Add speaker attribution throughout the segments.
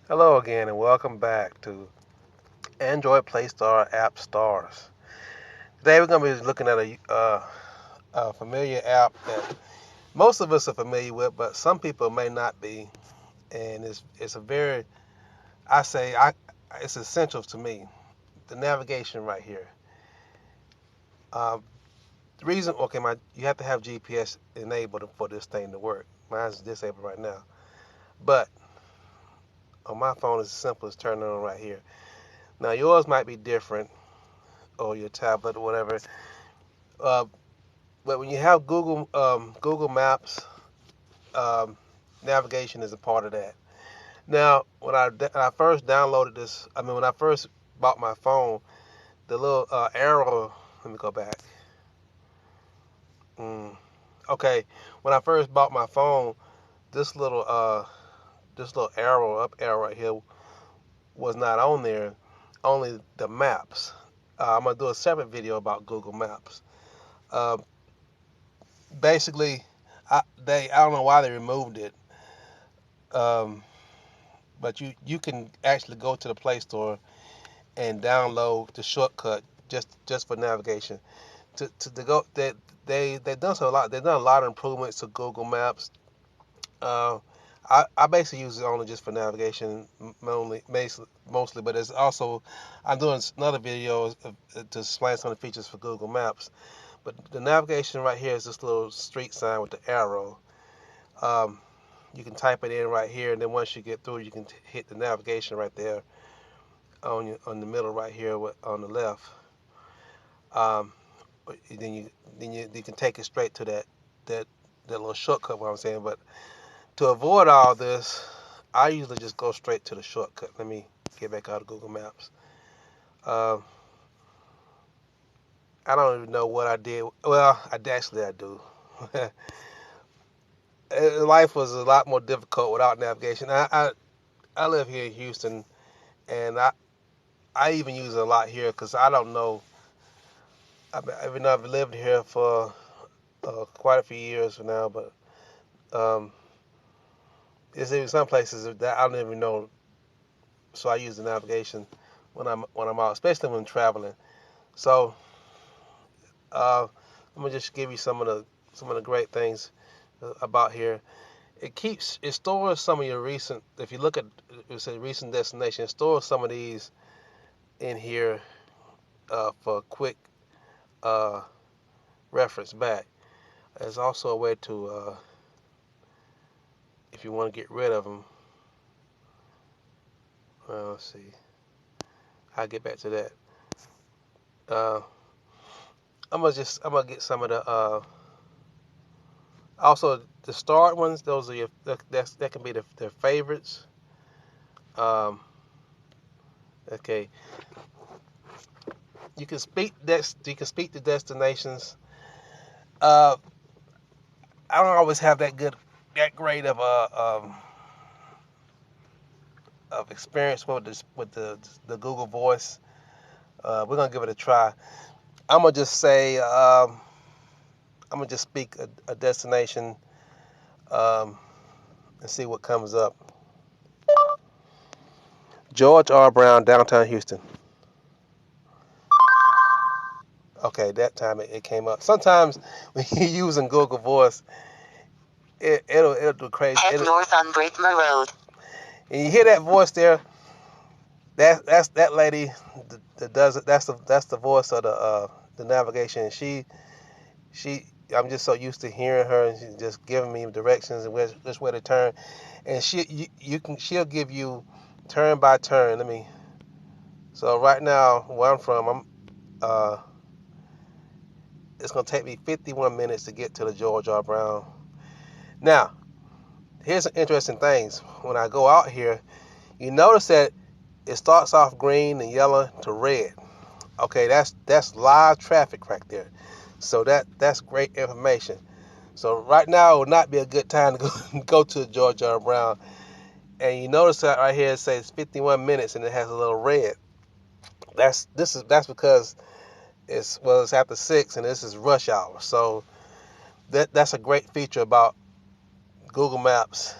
Speaker 1: Hello again, and welcome back to Android Play Store App Stars. Today we're going to be looking at a familiar app that most of us are familiar with, but some people may not be. And it's a very I say I it's essential to me. The navigation right here. Uh, the reason, okay, you have to have GPS enabled for this thing to work. Mine's disabled right now, but on my phone it's as simple as turning on right here. Now yours might be different, or your tablet or whatever. Uh, But when you have Google Maps, um, navigation is a part of that. Now, when I first downloaded this, when I first bought my phone, the little arrow. Let me go back. Mm, okay, when I first bought my phone, this little up arrow right here was not on there. Only the maps. I'm gonna do a separate video about Google Maps. Uh, Basically, I don't know why they removed it. Um, but you can actually go to the Play Store and download the shortcut just for navigation. To go they've done so a lot. They've done a lot of improvements to Google Maps. Uh, I basically use it only just for navigation, mostly. But it's also I'm doing another video to explain some of the features for Google Maps. But the navigation right here is this little street sign with the arrow. Um, you can type it in right here, and then once you get through, you can hit the navigation right there on the middle right here on the left. Um, then you can take it straight to that that little shortcut. What I'm saying, but to avoid all this, I usually just go straight to the shortcut. Let me get back out of Google Maps. Uh, I don't even know what I did. Well, I do. Life was a lot more difficult without navigation. I live here in Houston, and I even use it a lot here because I don't know. Even though I've lived here for quite a few years now, but um, there's even some places that I don't even know. So I use the navigation when I'm out, especially when traveling. So I'm gonna just give you some of the great things about here. It stores some of your recent. If you look at it say recent destination, it stores some of these in here for quick uh, reference back. There's also a way to if you want to get rid of them. Let's see. I'll get back to that. Uh, I'm gonna get some of the also the start ones. Those are that can be their favorites. Um, okay, you can speak the destinations. Uh, I don't always have that great of experience with the Google Voice. We're gonna give it a try. I'm gonna just say I'm gonna just speak a destination um, and see what comes up. George R. Brown, downtown Houston. Okay, that time it came up. Sometimes when you're using Google Voice, it'll do crazy.
Speaker 2: Head north on Breakmer Road.
Speaker 1: And you hear that voice there. That's that lady that does it. That's the voice of the navigation. She I'm just so used to hearing her, and she's just giving me directions and which way to turn. And she'll give you turn by turn. So right now where I'm from, uh it's gonna take me 51 minutes to get to the George R. Brown. Now, here's some interesting things. When I go out here, you notice that it starts off green and yellow to red. Okay, that's live traffic right there. So that's great information. So right now would not be a good time to go go to George R. Brown. And you notice that right here it says 51 minutes and it has a little red. That's because it's after 6 and this is rush hour. So that's a great feature about Google Maps,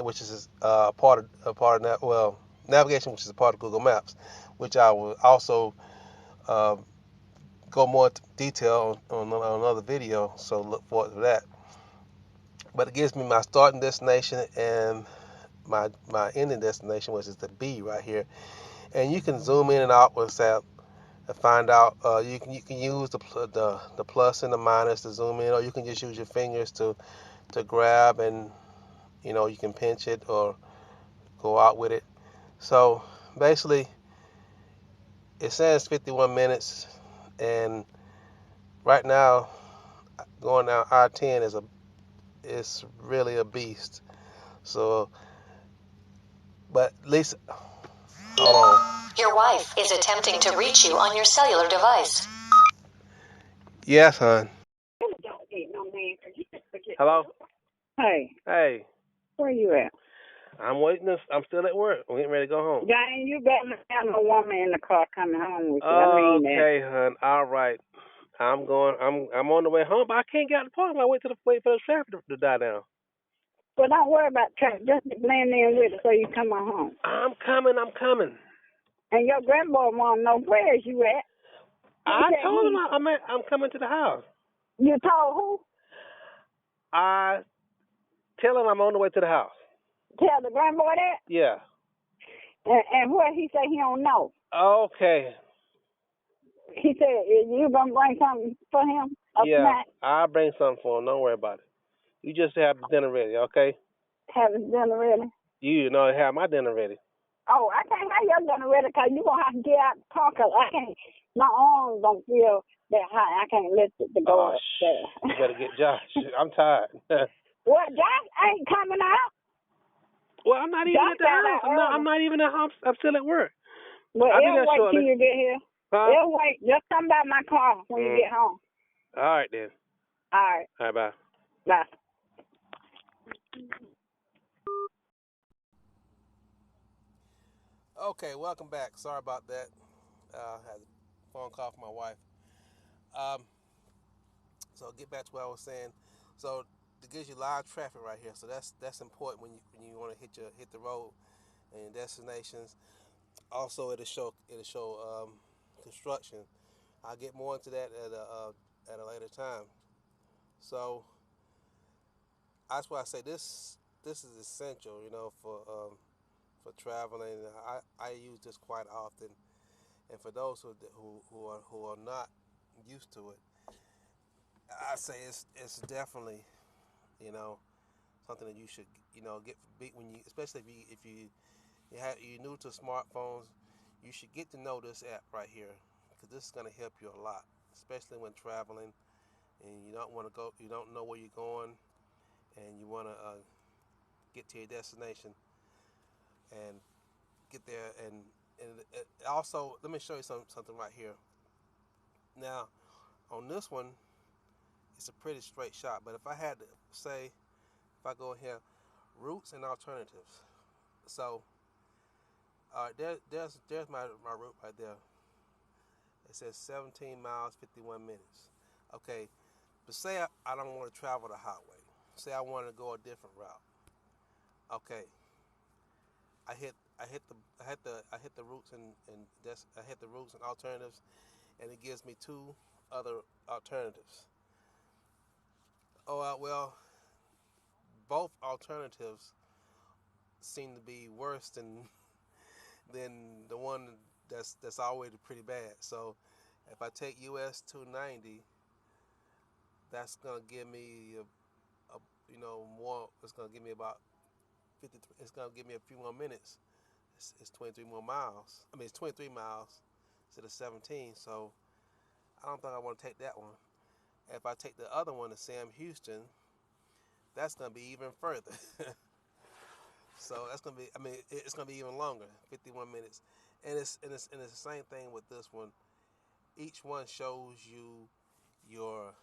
Speaker 1: which is a part of that. Well, navigation, which is a part of Google Maps, which I will also uh, go more into detail on another video. So look forward to that. But it gives me my starting destination and my ending destination, which is the B right here. And you can zoom in and out with that and find out. You can use the plus and the minus to zoom in, or you can just use your fingers to grab, and you can pinch it or go out with it. So basically, it says 51 minutes, and right now going down I-10 is really a beast. So, but at least hold on.
Speaker 2: Your wife is attempting to reach you on your cellular device.
Speaker 1: Yes, hon. Hello.
Speaker 3: Hey,
Speaker 1: Hey,
Speaker 3: where you at?
Speaker 1: I'm waiting. I'm still at work. I'm getting ready to go home.
Speaker 3: Diane, you better not have no woman in the car coming home with you. I mean that.
Speaker 1: Okay, hon. All right. I'm going. I'm on the way home, but I can't get out of the park. I wait for the traffic to die down.
Speaker 3: But don't worry about traffic. Just blend in with it so you come on home.
Speaker 1: I'm coming. I'm coming.
Speaker 3: And your grandboy want to know where is you at.
Speaker 1: I told him I'm coming to the house.
Speaker 3: You told who?
Speaker 1: I tell him I'm on the way to the house.
Speaker 3: Tell the grandboy that?
Speaker 1: Yeah.
Speaker 3: And where he say he don't know.
Speaker 1: Okay.
Speaker 3: He said, is you going to bring something for him? A snack?
Speaker 1: I'll bring something for him. Don't worry about it. You just have the dinner ready, okay?
Speaker 3: Have his dinner ready?
Speaker 1: You know, have my dinner ready.
Speaker 3: Oh, I can't have your dinner ready because you're going to have to get out the car because I can't. My arms don't feel that high. I can't lift it to go up there.
Speaker 1: You better get Josh. I'm tired.
Speaker 3: Well, Josh ain't coming out.
Speaker 1: Well, I'm not even
Speaker 3: Josh
Speaker 1: at the house. I'm not even at home. I'm still at work.
Speaker 3: Well,
Speaker 1: I'll be
Speaker 3: it'll
Speaker 1: there
Speaker 3: wait
Speaker 1: shortly.
Speaker 3: till you get here.
Speaker 1: Huh?
Speaker 3: It'll wait. Just come by my car when you get home.
Speaker 1: All right, then.
Speaker 3: All right.
Speaker 1: All right, bye.
Speaker 3: Bye.
Speaker 1: Okay, welcome back. Sorry about that. Had a phone call from my wife. Um, so get back to what I was saying. So it gives you live traffic right here. So that's important when you want to hit the road and your destinations. Also, it'll show construction. I'll get more into that at a later time. So that's why I say this is essential, for traveling. I use this quite often, and for those who are not used to it, I say it's definitely you know something that you should get when you, especially you're new to smartphones. You should get to know this app right here, because this is going to help you a lot, especially when traveling and you don't know where you're going, and you want to get to your destination and get there. And also, let me show you something right here. Now, on this one, it's a pretty straight shot, but if I had to say, if I go in here, routes and alternatives. So, there's my route right there. It says 17 miles, 51 minutes. Okay, but say I don't want to travel the highway. Say I want to go a different route. Okay, I hit the routes I hit the routes and alternatives, and it gives me two other alternatives. Oh well, both alternatives seem to be worse than the one that's already pretty bad. So if I take US 290, that's gonna give me more. It's gonna give me about 50. It's gonna give me a few more minutes. It's 23 more miles. I mean, it's 23 miles instead of 17. So I don't think I want to take that one. If I take the other one to Sam Houston, that's gonna be even further. So that's gonna be. I mean, it's gonna be even longer, 51 minutes. And it's the same thing with this one. Each one shows you your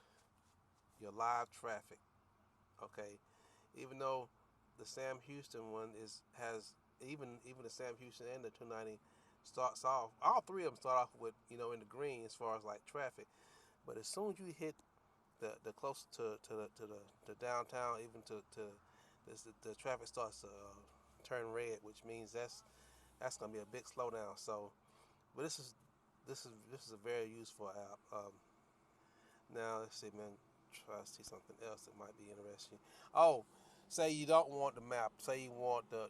Speaker 1: live traffic. Okay, even though the Sam Houston one even the Sam Houston and the 290 starts off. All three of them start off with in the green as far as like traffic. But as soon as you hit the closer to downtown, even to this, the traffic starts to turn red, which means That's gonna be a big slowdown. So, but this is a very useful app. Now let's see, man. Try to see something else that might be interesting. Oh, say you don't want the map. Say you want to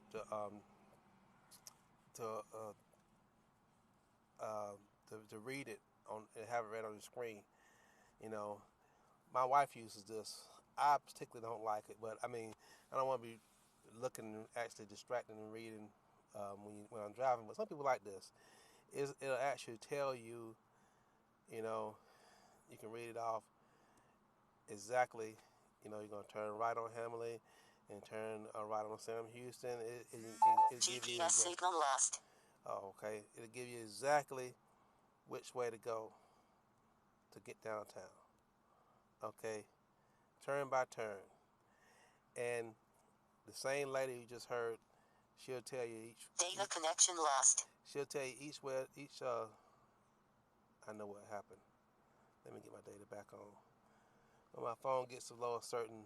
Speaker 1: to read it on and have it read on the screen. You know, my wife uses this. I particularly don't like it, but I mean, I don't want to be looking actually distracted and reading when I'm driving. But some people like this. It'll actually tell you, you know, you can read it off exactly. You know, you're gonna turn right on Hamley and turn right on Sam Houston. It'll give you
Speaker 2: GPS signal lost.
Speaker 1: oh, okay. It'll give you exactly which way to go to get downtown. Okay, turn by turn. And the same lady you just heard, she'll tell you
Speaker 2: Data connection lost.
Speaker 1: she'll tell you each I know what happened. Let me get my data back on. When my phone gets below a certain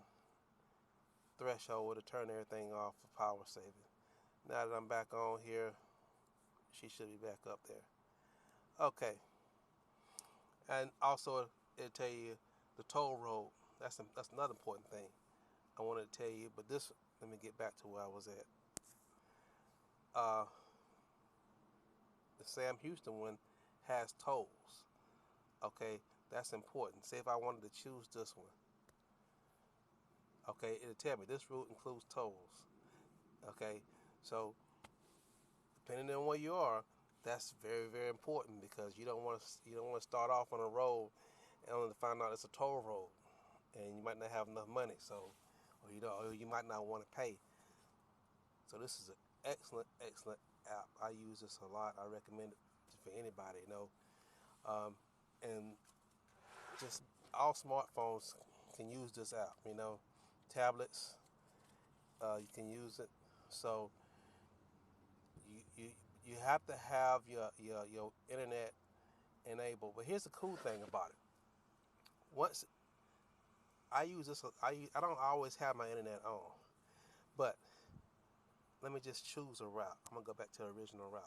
Speaker 1: threshold, it'll turn everything off for power saving. Now that I'm back on here, she should be back up there. Okay. And also it'll tell you the toll road. That's another important thing I wanted to tell you, but this let me get back to where I was at. Uh, the Sam Houston one has tolls. Okay, that's important. Say if I wanted to choose this one. Okay, it'll tell me this route includes tolls. Okay, so depending on where you are, that's very very important because you don't want to start off on a road and only to find out it's a toll road and you might not have enough money. So, or you might not want to pay. So this is an excellent app. I use this a lot. I recommend it for anybody. And just all smartphones can use this app. Tablets, you can use it. So you have to have your internet enabled. But here's the cool thing about it. Once I use this, I don't always have my internet on, but let me just choose a route. I'm gonna go back to the original route.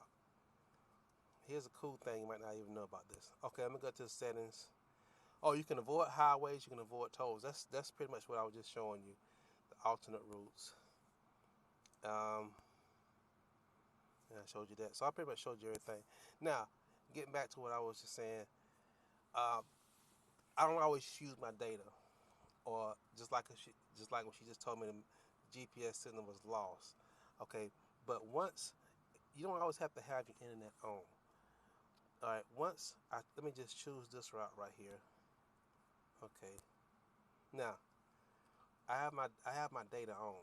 Speaker 1: Here's a cool thing you might not even know about this. Okay, I'm gonna go to the settings. Oh, you can avoid highways, you can avoid tolls. That's pretty much what I was just showing you, the alternate routes. And I showed you that. So I pretty much showed you everything. Now, getting back to what I was just saying, uh, I don't always use my data, or just like when she just told me the GPS signal was lost. Okay, but once you don't always have to have your internet on. All right, let me just choose this route right here. Okay, now I have my data on.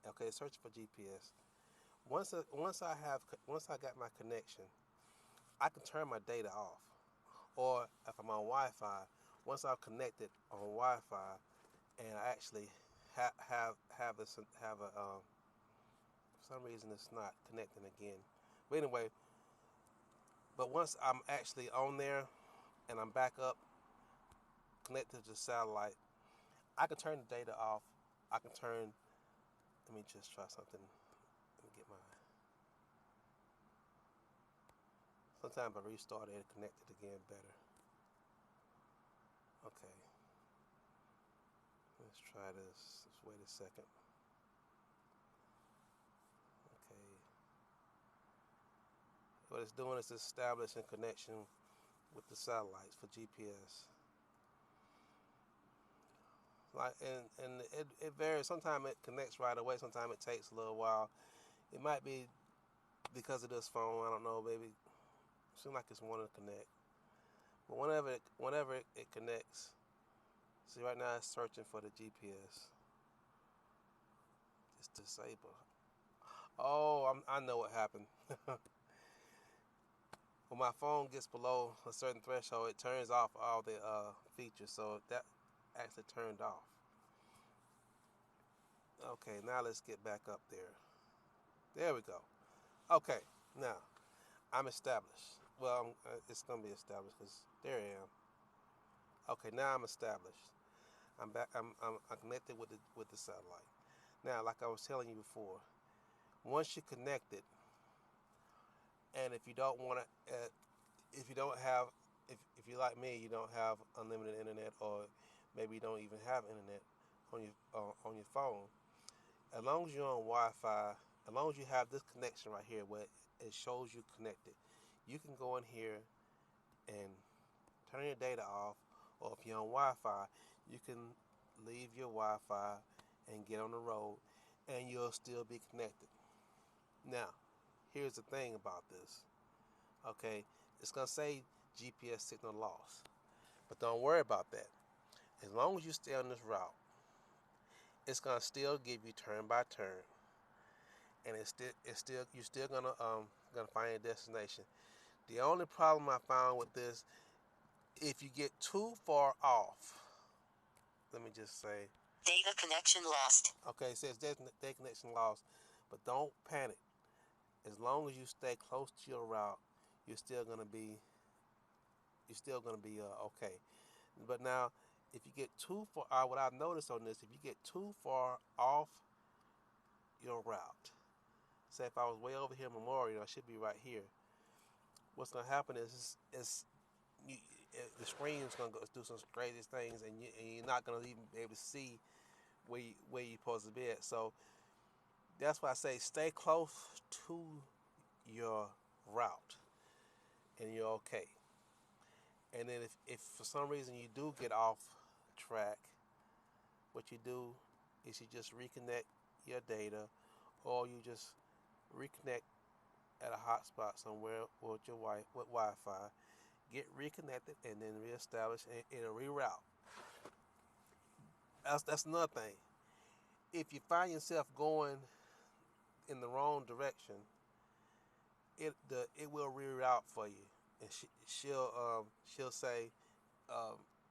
Speaker 1: Okay, search for GPS. Once I got my connection, I can turn my data off. Or if I'm on Wi-Fi, once I've connected on Wi-Fi, and I actually have this have a for some reason it's not connecting again. But anyway, once I'm actually on there and I'm back up connected to the satellite, I can turn the data off. I can turn. Let me just try something. Let me get my. Sometimes I restart it, connect it again better. Okay, let's try this. Just wait a second. Okay, what it's doing is establishing connection with the satellites for GPS. And it varies. Sometimes it connects right away. Sometimes it takes a little while. It might be because of this phone. I don't know. Maybe it seems like it's wanting to connect. But whenever it connects, see right now it's searching for the GPS. It's disabled. Oh, I know what happened. When my phone gets below a certain threshold, it turns off all the features. So that actually turned off. Okay, now let's get back up there. There we go. Okay, now I'm established. Well, it's gonna be established because there I am. Okay, now I'm established. I'm back. I'm connected with the satellite. Now, like I was telling you before, once you're connected, And if you don't want to, if you don't have, if you're like me, you don't have unlimited internet, or maybe you don't even have internet on your phone. As long as you're on Wi-Fi, as long as you have this connection right here, where it shows you connected, you can go in here and turn your data off. Or if you're on Wi-Fi, you can leave your Wi-Fi and get on the road, and you'll still be connected. Now, here's the thing about this. Okay, it's gonna say GPS signal lost, but don't worry about that. As long as you stay on this route, it's gonna still give you turn by turn, and it's still you're still gonna find your destination. The only problem I found with this, if you get too far off, let me just say,
Speaker 2: Data connection lost.
Speaker 1: okay, it says data connection lost, but don't panic. As long as you stay close to your route, you're still gonna be okay. But now, if you get too far, what I've noticed on this, if you get too far off your route, say if I was way over here, Memorial, I should be right here. What's gonna happen is you, the screen's gonna go do some crazy things, and you're not gonna even be able to see where you're supposed to be at. So that's why I say stay close to your route, and you're okay. And then if for some reason you do get off track, what you do is you just reconnect your data, or you just reconnect at a hotspot somewhere with your with Wi-Fi, get reconnected, and then reestablish and it'll reroute. That's another thing. If you find yourself going in the wrong direction, it will reroute for you, and she'll say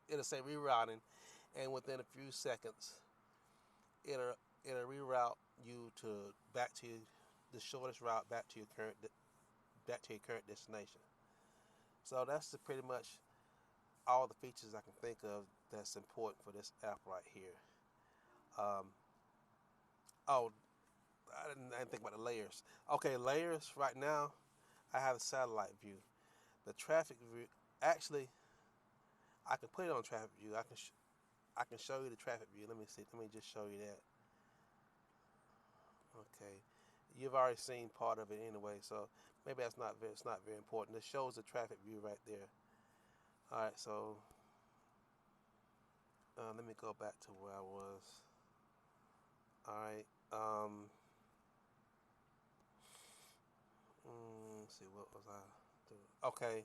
Speaker 1: it'll say rerouting, and within a few seconds it'll reroute you to back to the shortest route back to your current destination. So that's pretty much all the features I can think of that's important for this app right here. Um, oh, I didn't think about the layers. Okay, layers right now. I have a satellite view. The traffic view. Actually, I can put it on traffic view. I can show you the traffic view. Let me see. Let me just show you that. Okay, you've already seen part of it anyway, so maybe it's not very important. It shows the traffic view right there. All right, so let me go back to where I was. All right. Let's see, what was I doing? Okay,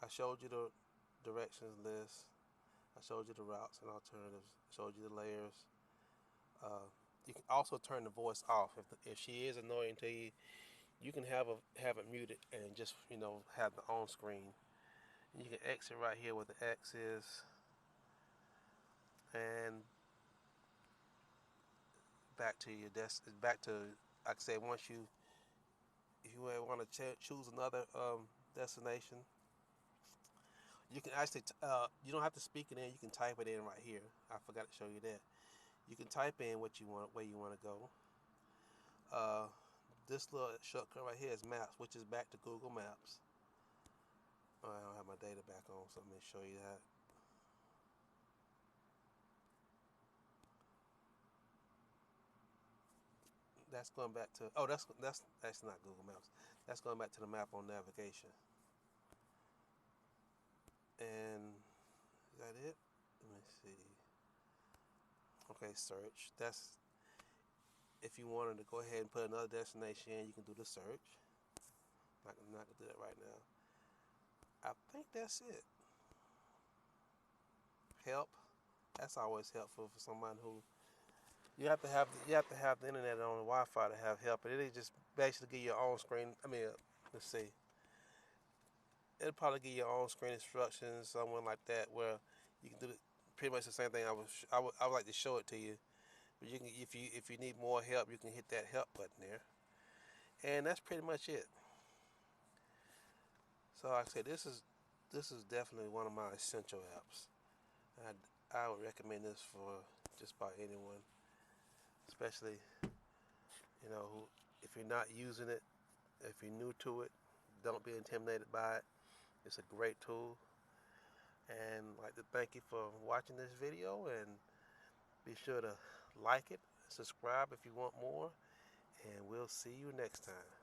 Speaker 1: I showed you the directions list. I showed you the routes and alternatives. I showed you the layers. Uh, you can also turn the voice off if she is annoying to you. You can have it muted and just have the on screen. And you can exit right here where the X is, and back to your desk. Back to, like I said, if you want to choose another destination, you can actually you don't have to speak it in. You can type it in right here. I forgot to show you that. You can type in what you want, where you want to go. This little shortcut right here is Maps, which is back to Google Maps. I don't have my data back on, so let me show you that. That's going back to that's not Google Maps. That's going back to the map on navigation. And is that it? Let me see. Okay, search. That's if you wanted to go ahead and put another destination in, you can do the search. I'm not gonna do that right now. I think that's it. Help. That's always helpful for someone who you have to have the internet on the Wi-Fi to have help. But it just basically give you your own screen. I mean, let's see. It'll probably give you your own screen instructions, someone like that, where you can do pretty much the same thing. I would like to show it to you, but you can if you need more help, you can hit that help button there, and that's pretty much it. So like I said, this is definitely one of my essential apps. I would recommend this for just about anyone, especially who, if you're not using it, if you're new to it, Don't be intimidated by it. It's a great tool. And I'd like to thank you for watching this video, and be sure to like it, subscribe if you want more, and we'll see you next time.